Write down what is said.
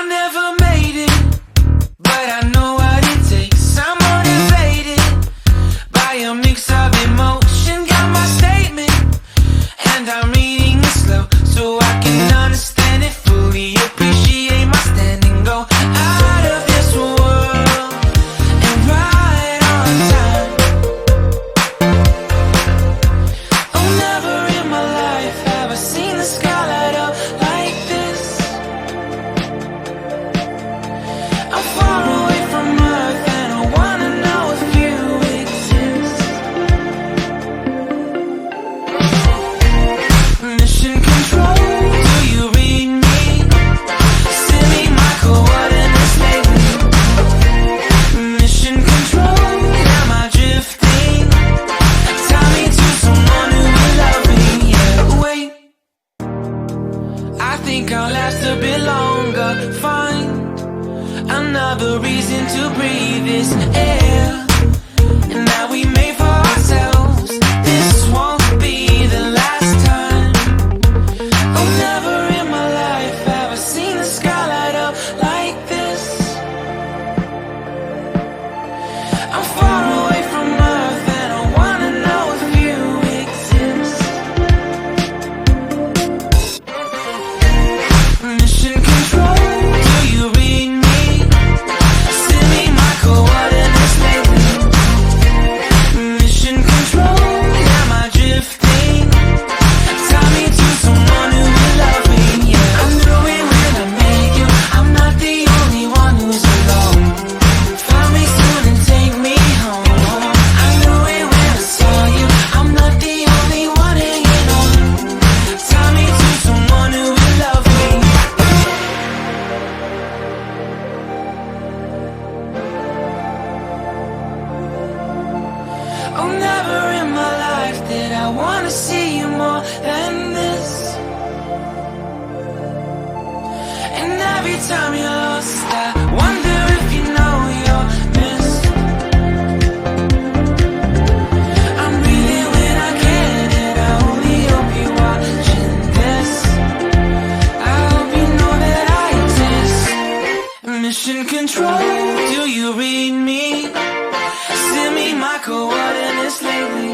never made it, but I know what it takes. I'm motivated by a mix of emotion. Got my statement, and I'm reading it slow so I can understand it fully. Appreciate my standing, go out of this world and right on time. Oh, never in my life have I seen the sky light up like this. I'm far away from Earth and I wanna know if you exist. Mission control, do you read me? Send me my coordinates lately. Mission control, am I drifting? Tie me to someone who will love me. Yeah, wait, I think I'll last a bit longer. Find another reason to breathe this air, and that we made for ourselves. This won't be the last time. Oh, never in my life have I seen the sky light up like this. I'm far away from Earth and I wanna know if you exist. Mission control, do you read me? Send me my coordinates lately. Mission control, am I drifting? Tie me to someone who will love me. Yeah, I knew it when I met you. I'm not the only one who's alone. Find me soon and take me home. I knew it when I saw you. I'm not the only one hanging on. Tie me to someone who will love me. Oh, never in my life did I wanna see you more than this. And every time you're lost, I wonder if you know you're missed. I'm breathing when I can, and I only hope you're watching this. I hope you know that I exist. Mission control, do you read me? Send me my coordinates lately.